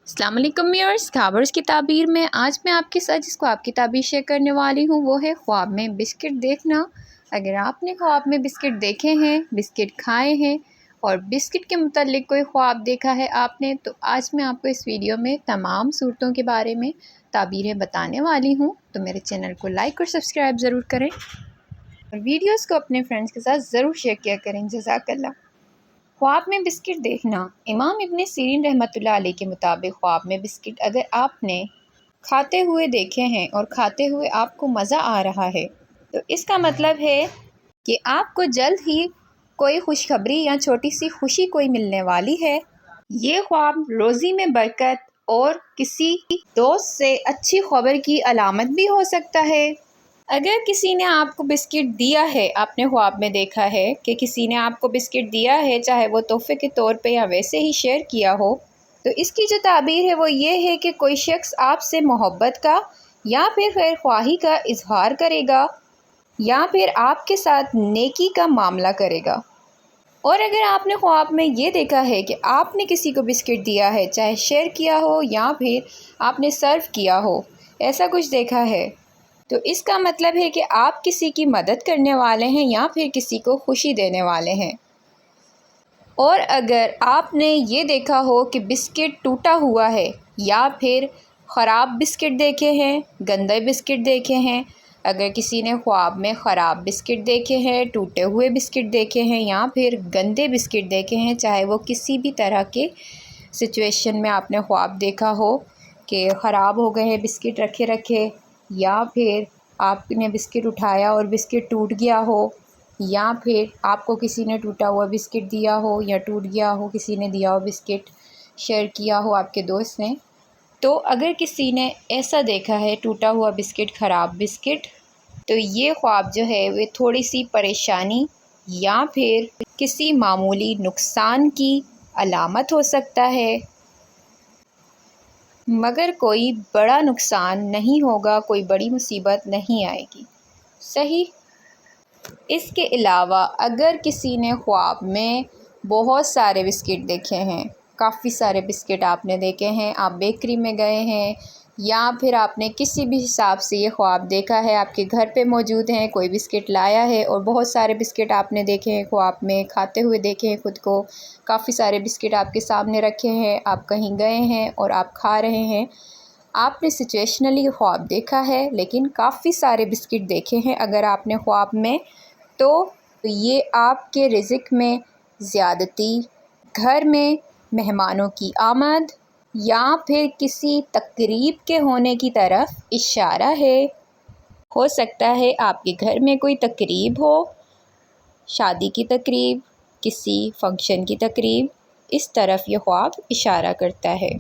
अस्सलाम वालेकुम व्यूअर्स, ख्वाबर्स की ताबीर में आज मैं आपके साथ जिस ख्वाब की ताबीर शेयर करने वाली हूँ वो है ख्वाब में बिस्किट देखना। अगर आपने ख्वाब में बिस्किट देखे हैं, बिस्किट खाए हैं और बिस्किट के मुतालिक कोई ख्वाब देखा है आपने, तो आज मैं आपको इस वीडियो में तमाम सूरतों के बारे में ताबीरें बताने वाली हूँ। तो मेरे चैनल को लाइक और सब्सक्राइब ज़रूर करें और वीडियोज़ को अपने फ्रेंड्स के साथ ज़रूर शेयर किया करें। जज़ाकल्लाह। ख्वाब में बिस्किट देखना। इमाम इब्न सीरीन रहमतुल्लाह अलैह के मुताबिक ख्वाब में बिस्किट अगर आपने खाते हुए देखे हैं और खाते हुए आपको मज़ा आ रहा है, तो इसका मतलब है कि आपको जल्द ही कोई खुशखबरी या छोटी सी खुशी कोई मिलने वाली है। ये ख्वाब रोज़ी में बरकत और किसी दोस्त से अच्छी खबर की अलामत भी हो सकता है। अगर किसी ने आपको बिस्किट दिया है, आपने ख्वाब में देखा है कि किसी ने आपको बिस्किट दिया है, चाहे वो तोहफे के तौर पे या वैसे ही शेयर किया हो, तो इसकी जो ताबीर है वो ये है कि कोई शख्स आपसे मोहब्बत का या फिर खैर ख्वाही का इजहार करेगा या फिर आपके साथ नेकी का मामला करेगा। और अगर आपने ख्वाब में ये देखा है कि आपने किसी को बिस्किट दिया है, चाहे शेयर किया हो या फिर आपने सर्व किया हो, ऐसा कुछ देखा है, तो इसका मतलब है कि आप किसी की मदद करने वाले हैं या फिर किसी को खुशी देने वाले हैं। और अगर आपने ये देखा हो कि बिस्किट टूटा हुआ है या फिर ख़राब बिस्किट देखे हैं, गंदे बिस्किट देखे हैं, अगर किसी ने ख्वाब में ख़राब बिस्किट देखे हैं, टूटे हुए बिस्किट देखे हैं या फिर गंदे बिस्किट देखे हैं, चाहे वो किसी भी तरह के सिचुएशन में आपने ख्वाब देखा हो कि ख़राब हो गए हैं बिस्किट रखे रखे, या फिर आपने बिस्किट उठाया और बिस्किट टूट गया हो, या फिर आपको किसी ने टूटा हुआ बिस्किट दिया हो या टूट गया हो, किसी ने दिया हो बिस्किट, शेयर किया हो आपके दोस्त ने, तो अगर किसी ने ऐसा देखा है टूटा हुआ बिस्किट, ख़राब बिस्किट, तो ये ख्वाब जो है वे थोड़ी सी परेशानी या फिर किसी मामूली नुकसान की अलामत हो सकता है, मगर कोई बड़ा नुकसान नहीं होगा, कोई बड़ी मुसीबत नहीं आएगी। सही। इसके अलावा अगर किसी ने ख्वाब में बहुत सारे बिस्किट देखे हैं, काफ़ी सारे बिस्किट आपने देखे हैं, आप बेकरी में गए हैं या फिर आपने किसी भी हिसाब से ये ख्वाब देखा है, आपके घर पे मौजूद हैं, कोई बिस्किट लाया है और बहुत सारे बिस्किट आपने देखे हैं ख्वाब में, खाते हुए देखे हैं खुद को, काफ़ी सारे बिस्किट आपके सामने रखे हैं, आप कहीं गए हैं और आप खा रहे हैं, आपने सिचुएशनली ख्वाब देखा है लेकिन काफ़ी सारे बिस्किट देखे हैं अगर आपने ख्वाब में, तो ये आपके रिज़्क में ज़्यादती, घर में मेहमानों की आमद या फिर किसी तकरीब के होने की तरफ इशारा है। हो सकता है आपके घर में कोई तकरीब हो, शादी की तकरीब, किसी फंक्शन की तकरीब, इस तरफ ये ख्वाब इशारा करता है।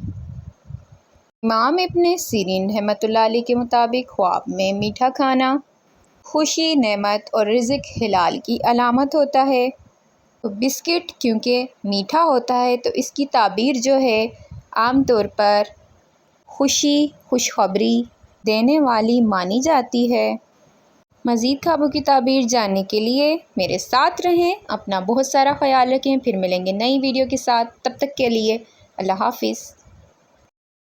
इमाम इब्न सीरीन रहमतुल्लाह अलैह के मुताबिक ख्वाब में मीठा खाना खुशी, नेमत और रिज़्क हिलाल की अलामत होता है। तो बिस्किट क्योंकि मीठा होता है तो इसकी ताबीर जो है आम तौर पर खुशी, खुशखबरी देने वाली मानी जाती है। मज़ीद ख्वाबों की ताबीर जानने के लिए मेरे साथ रहें। अपना बहुत सारा ख्याल रखें। फिर मिलेंगे नई वीडियो के साथ। तब तक के लिए अल्लाह हाफ़िज़।